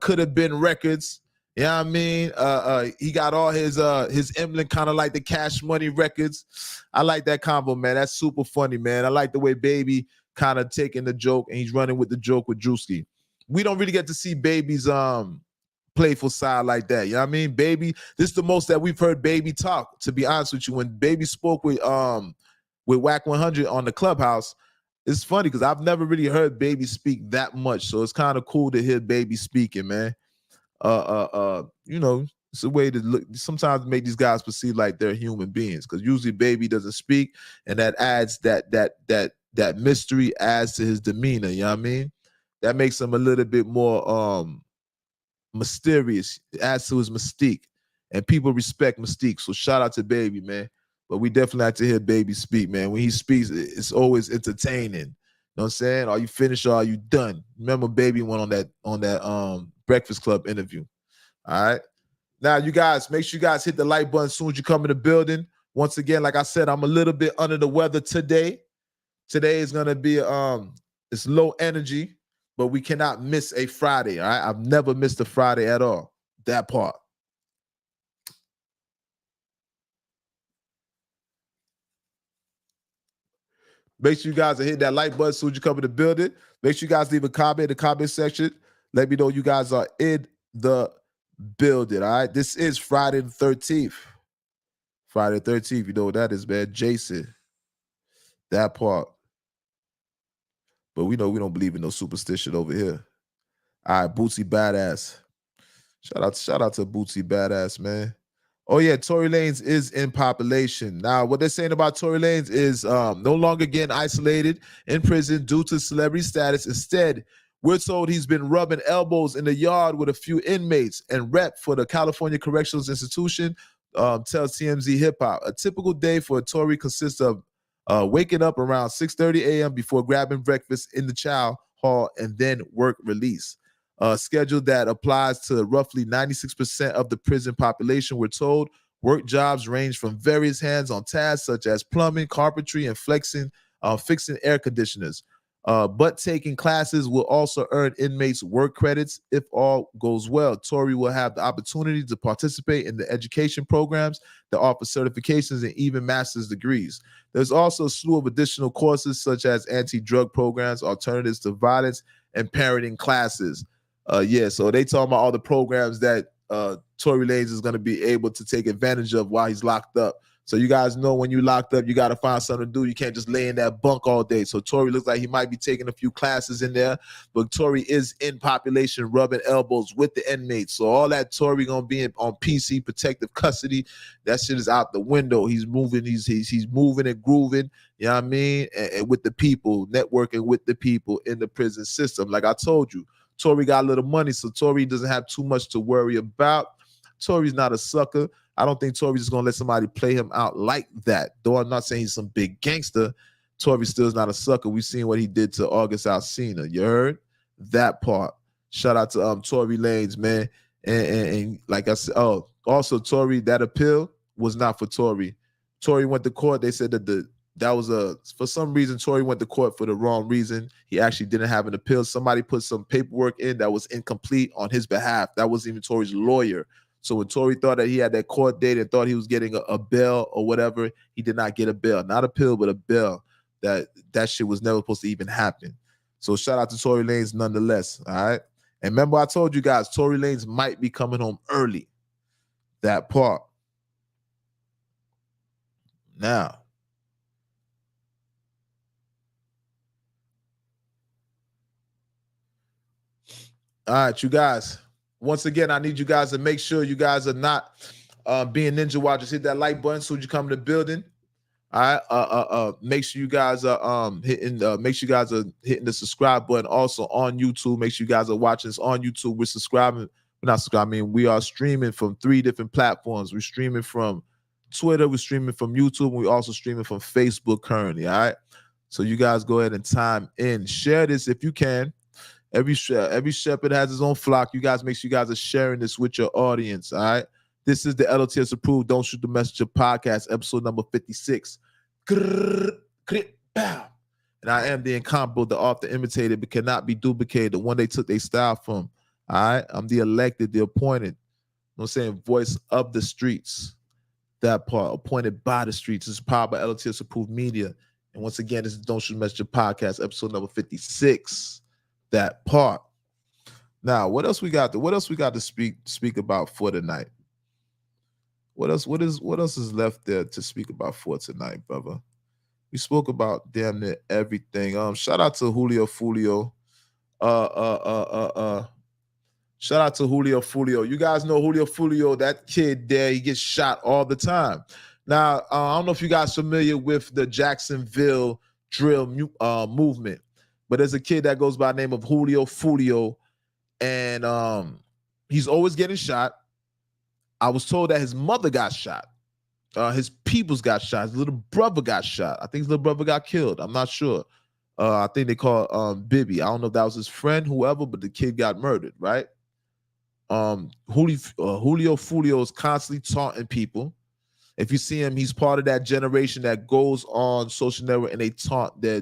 could have been records. You know what I mean? He got all his emblem kind of like the Cash Money records. I like that combo, man. That's super funny, man. I like the way Baby kind of taking the joke and he's running with the joke with Drewski. We don't really get to see Baby's playful side like that. You know what I mean? Baby, this is the most that we've heard Baby talk, to be honest with you. When Baby spoke with Whack 100 on the Clubhouse, it's funny because I've never really heard Baby speak that much. So it's kind of cool to hear Baby speaking, man. You know, it's a way to look, sometimes make these guys perceive like they're human beings, because usually Baby doesn't speak, and that adds that mystery adds to his demeanor. You know what I mean? That makes him a little bit more mysterious. It adds to his mystique, and people respect mystique. So shout out to Baby, man. But we definitely like to hear Baby speak, man. When he speaks, it's always entertaining. You know what I'm saying? Are you finished or are you done? Remember Baby went on that Breakfast Club interview. All right. Now, you guys, make sure you guys hit the like button as soon as you come in the building. Once again, like I said, I'm a little bit under the weather today. Today is gonna be it's low energy, but we cannot miss a Friday. All right. I've never missed a Friday at all. That part. Make sure you guys hit that like button as soon as you come in the building. Make sure you guys leave a comment in the comment section. Let me know you guys are in the building. All right. This is Friday the 13th. Friday the 13th. You know what that is, man. Jason. That part. But we know we don't believe in no superstition over here. All right, Bootsy Badass. Shout out to Bootsy Badass, man. Oh yeah, Tory Lanez is in population. Now, what they're saying about Tory Lanez is no longer getting isolated in prison due to celebrity status. Instead, we're told he's been rubbing elbows in the yard with a few inmates, and rep for the California Correctional Institution tells TMZ Hip Hop. A typical day for Tory consists of waking up around 6:30 a.m. before grabbing breakfast in the chow hall and then work release. schedule that applies to roughly 96% of the prison population. We're told work jobs range from various hands-on tasks such as plumbing, carpentry, and fixing air conditioners. But taking classes will also earn inmates work credits. If all goes well, Tory will have the opportunity to participate in the education programs that offer certifications and even master's degrees. There's also a slew of additional courses such as anti-drug programs, alternatives to violence, and parenting classes. So they talking about all the programs that Tory Lanez is going to be able to take advantage of while he's locked up. So you guys know when you're locked up, you got to find something to do. You can't just lay in that bunk all day. So Tory looks like he might be taking a few classes in there, but Tory is in population rubbing elbows with the inmates. So all that Tory going to be on PC, protective custody, that shit is out the window. He's moving, he's moving and grooving, you know what I mean? And with the people, networking with the people in the prison system. Like I told you, Tory got a little money, so Tory doesn't have too much to worry about. Tory's not a sucker. I don't think Tory's just going to let somebody play him out like that. Though I'm not saying he's some big gangster, Tory still is not a sucker. We've seen what he did to August Alsina. You heard? That part. Shout out to Tory Lanez, man. And like I said, also Tory, that appeal was not for Tory. Tory went to court. They said that for some reason, Tory went to court for the wrong reason. He actually didn't have an appeal. Somebody put some paperwork in that was incomplete on his behalf. That wasn't even Tory's lawyer. So when Tory thought that he had that court date and thought he was getting a bail or whatever, he did not get a bail. Not a pill, but a bail. That shit was never supposed to even happen. So shout out to Tory Lanez nonetheless, all right? And remember I told you guys, Tory Lanez might be coming home early. That part. Now, all right, you guys. Once again, I need you guys to make sure you guys are not being ninja watchers. Hit that like button so you come to the building. All right. Make sure you guys are hitting the subscribe button. Also on YouTube. Make sure you guys are watching this on YouTube. We're subscribing. We're not subscribing. We are streaming from 3 different platforms. We're streaming from Twitter. We're streaming from YouTube. And we're also streaming from Facebook currently. All right. So you guys go ahead and time in. Share this if you can. Every shepherd has his own flock. You guys make sure you guys are sharing this with your audience, all right? This is the L.O.T.S approved Don't Shoot the Messenger podcast, episode number 56. And I am the incomparable, the author imitated, but cannot be duplicated, the one they took their style from, all right? I'm the elected, the appointed, you know what I'm saying, voice of the streets. That part, appointed by the streets. This is powered by L.O.T.S approved media. And once again, this is Don't Shoot the Messenger podcast, episode number 56. That part. Now, what else we got? What else we got to speak about for tonight? What else is left there to speak about for tonight, brother? We spoke about damn near everything. Shout out to Julio Fulio. Shout out to Julio Fulio. You guys know Julio Fulio, that kid there, he gets shot all the time. Now, I don't know if you guys are familiar with the Jacksonville drill movement. But there's a kid that goes by the name of Julio Fulio, and he's always getting shot. I was told that his mother got shot. His peoples got shot. His little brother got shot. I think his little brother got killed. I'm not sure. I think they call Bibby. I don't know if that was his friend, whoever, but the kid got murdered, right? Julio Fulio is constantly taunting people. If you see him, he's part of that generation that goes on social network and they taunt their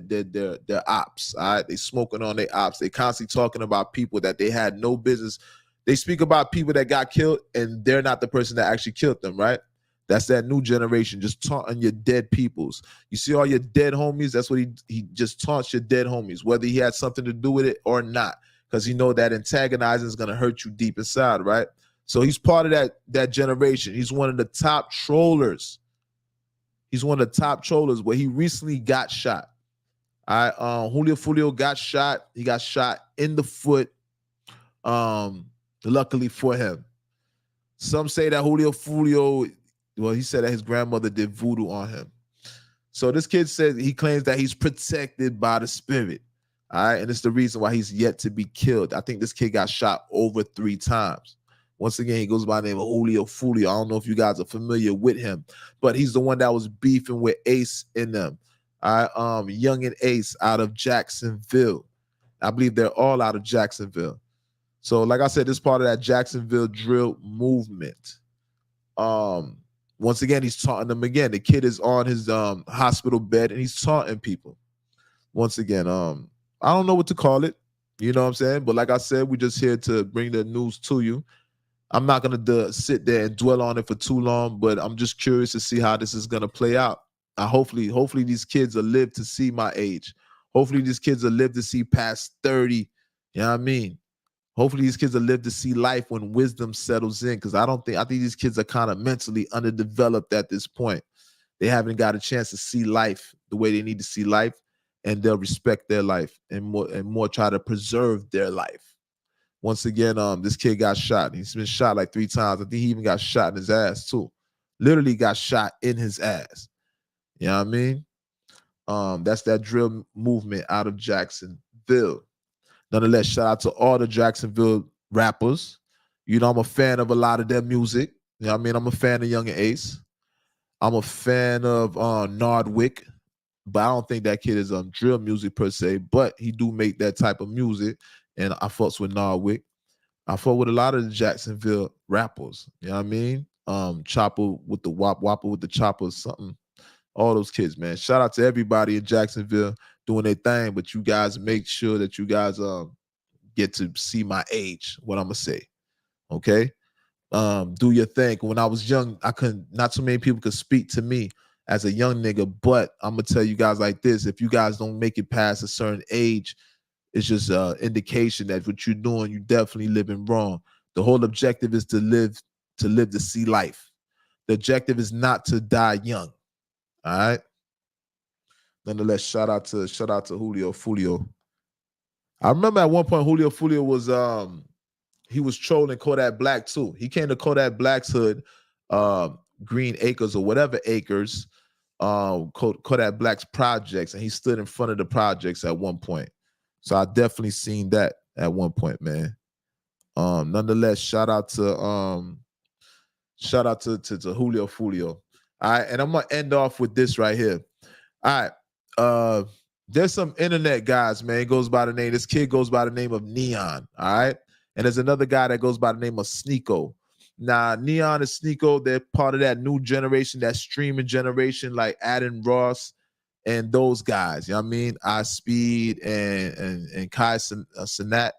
ops. All right, they smoking on their ops. They constantly talking about people that they had no business. They speak about people that got killed and they're not the person that actually killed them. Right? That's that new generation, just taunting your dead peoples. You see all your dead homies. That's what he just taunts your dead homies, whether he had something to do with it or not, because he know that antagonizing is gonna hurt you deep inside. Right? So he's part of that generation. He's one of the top trollers. He's one of the top trollers where he recently got shot. Julio Fulio got shot. He got shot in the foot. Luckily for him. Some say that Julio Fulio, well, he said that his grandmother did voodoo on him. So this kid said he claims that he's protected by the spirit. All right. And it's the reason why he's yet to be killed. I think this kid got shot over 3 times. Once again, he goes by the name of Julio Fulio. I don't know if you guys are familiar with him, but he's the one that was beefing with Ace in them. Young and Ace out of Jacksonville. I believe they're all out of Jacksonville. So, like I said, this is part of that Jacksonville drill movement. Once again, he's taunting them again. The kid is on his hospital bed and he's taunting people. Once again, I don't know what to call it. You know what I'm saying? But like I said, we're just here to bring the news to you. I'm not gonna sit there and dwell on it for too long, but I'm just curious to see how this is gonna play out. Hopefully these kids will live to see my age. Hopefully these kids will live to see past 30. You know what I mean? Hopefully these kids will live to see life when wisdom settles in. Because I think these kids are kind of mentally underdeveloped at this point. They haven't got a chance to see life the way they need to see life, and they'll respect their life and more try to preserve their life. Once again, this kid got shot. He's been shot like 3 times. I think he even got shot in his ass too. Literally got shot in his ass. You know what I mean? That's that drill movement out of Jacksonville. Nonetheless, shout out to all the Jacksonville rappers. You know, I'm a fan of a lot of their music. You know what I mean? I'm a fan of Young and Ace. I'm a fan of Nardwick, but I don't think that kid is drill music per se, but he do make that type of music, and I fucks with Nardwick. I fuck with a lot of the Jacksonville rappers. You know what I mean? Chopper with the Whopper with the Chopper or something. All those kids, man. Shout out to everybody in Jacksonville doing their thing, but you guys make sure that you guys get to see my age, what I'm gonna say. Okay? Do your thing. When I was young, not too many people could speak to me as a young nigga, but I'm gonna tell you guys like this: if you guys don't make it past a certain age, it's just an indication that what you're doing, you definitely living wrong. The whole objective is to live to see life. The objective is not to die young. All right. Nonetheless, shout out to Julio Fulio. I remember at one point Julio Fulio was he was trolling Kodak Black too. He came to Kodak Black's hood, Green Acres or whatever acres, Kodak Black's projects, and he stood in front of the projects at one point. So I definitely seen that at one point, man. Nonetheless, shout out to Julio Fulio. All right, and I'm gonna end off with this right here. All right. There's some internet guys, man. This kid goes by the name of Neon. All right. And there's another guy that goes by the name of Sneeko. Now, Neon and Sneeko, they're part of that new generation, that streaming generation, like Adam Ross and those guys. You know what I mean? I Speed and Kai Sanat,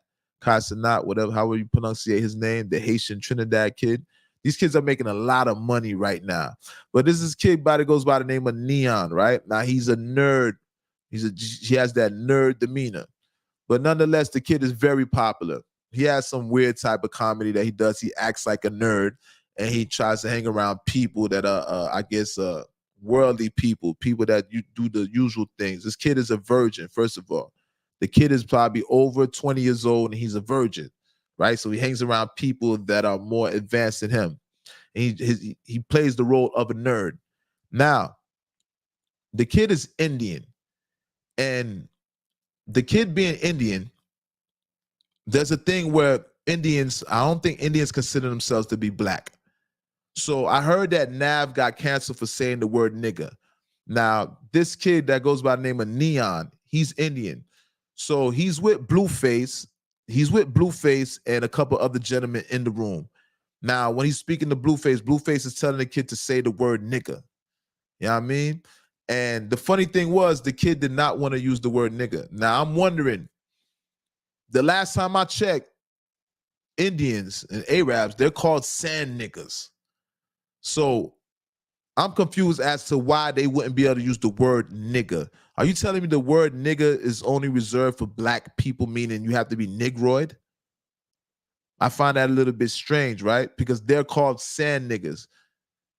whatever, however you pronunciate his name, the Haitian Trinidad kid. These kids are making a lot of money right now. But this is kid that goes by the name of Neon, right? Now he's a nerd. He has that nerd demeanor. But nonetheless, the kid is very popular. He has some weird type of comedy that he does. He acts like a nerd, and he tries to hang around people that are, I guess, worldly people that do the usual things. This kid is a virgin, first of all. The kid is probably over 20 years old, and he's a virgin, right? So he hangs around people that are more advanced than him. And he plays the role of a nerd. Now, the kid is Indian, and the kid being Indian, there's a thing where I don't think Indians consider themselves to be black. So I heard that Nav got canceled for saying the word nigga. Now, this kid that goes by the name of Neon, he's Indian. So he's with Blueface. He's with Blueface and a couple other gentlemen in the room. Now, when he's speaking to Blueface is telling the kid to say the word nigga. You know what I mean? And the funny thing was, the kid did not want to use the word nigga. Now, I'm wondering, the last time I checked, Indians and Arabs, they're called sand niggas. So I'm confused as to why they wouldn't be able to use the word nigga. Are you telling me the word nigga is only reserved for black people, meaning you have to be negroid? I find that a little bit strange, right? Because they're called sand niggas.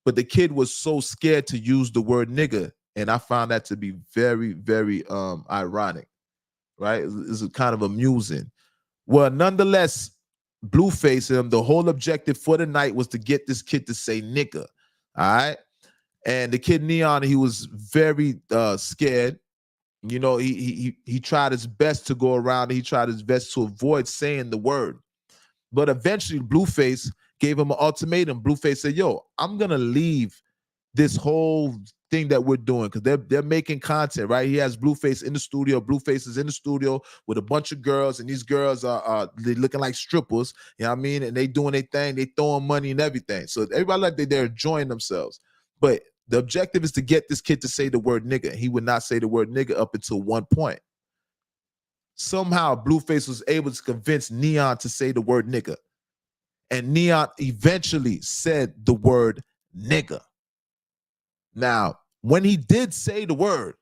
But the kid was so scared to use the word nigga. And I found that to be very, very ironic, right? It's kind of amusing. Well, nonetheless, Blueface him, the whole objective for the night was to get this kid to say nigga. All right. And the kid Neon, he was very scared. You know, he tried his best to go around. He tried his best to avoid saying the word. But eventually, Blueface gave him an ultimatum. Blueface said, yo, I'm going to leave this whole thing that we're doing because they're making content, right? He has Blueface in the studio. Blueface is in the studio with a bunch of girls, and these girls are they looking like strippers, you know what I mean? And they doing their thing, they throwing money and everything. So everybody like they're enjoying themselves. But the objective is to get this kid to say the word nigga. He would not say the word nigga up until one point. Somehow Blueface was able to convince Neon to say the word nigga. And Neon eventually said the word nigga. Now, when he did say the word,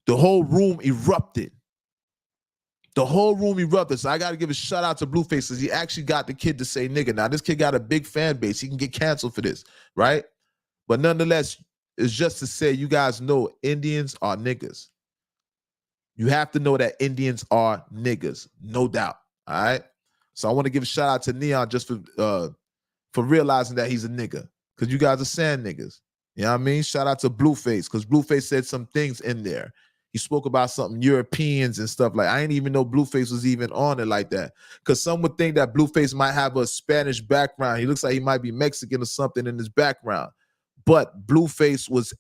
the whole room erupted. The whole room erupted. So I got to give a shout out to Blueface because he actually got the kid to say nigga. Now, this kid got a big fan base. He can get canceled for this, right? But nonetheless, it's just to say you guys know Indians are niggas. You have to know that Indians are niggas, no doubt, all right? So I want to give a shout out to Neon just for realizing that he's a nigga because you guys are saying niggas. You know what I mean? Shout out to Blueface because Blueface said some things in there. He spoke about something Europeans and stuff like I didn't even know Blueface was even on it like that because some would think that Blueface might have a Spanish background. He looks like he might be Mexican or something in his background. But Blueface was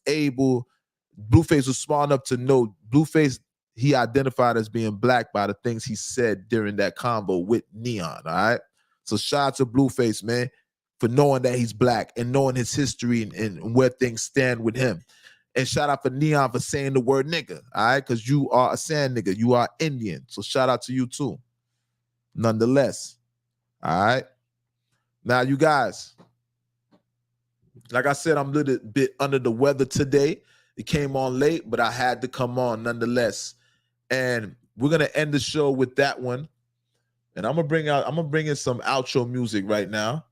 smart enough to know Blueface, he identified as being black by the things he said during that combo with Neon, all right? So shout out to Blueface, man, for knowing that he's black and knowing his history and where things stand with him. And shout out for Neon for saying the word nigga, all right? Because you are a sand nigga. You are Indian. So shout out to you too. Nonetheless, all right? Now, you guys, like I said, I'm a little bit under the weather today. It came on late, but I had to come on nonetheless. And we're gonna end the show with that one. And I'm gonna bring in some outro music right now.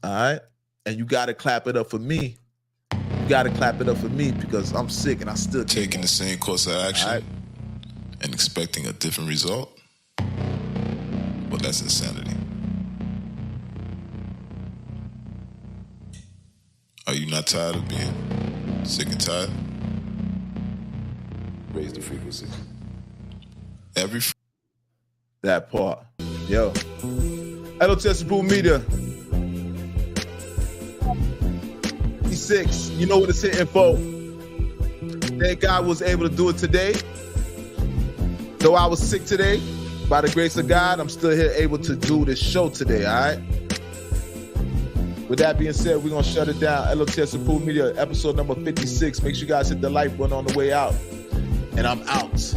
All right. And you gotta clap it up for me. You gotta clap it up for me because I'm sick and I still taking the same course of action and expecting a different result. Well, that's insanity. Are you not tired of being sick and tired? Raise the frequency. That part. Yo. L.O.T.S Approved Media. E6. You know what it's hitting for. Thank God was able to do it today. Though I was sick today, by the grace of God, I'm still here able to do this show today, all right? With that being said, we're going to shut it down. L.O.T.S Approved Media, episode number 56. Make sure you guys hit the like button on the way out. And I'm out.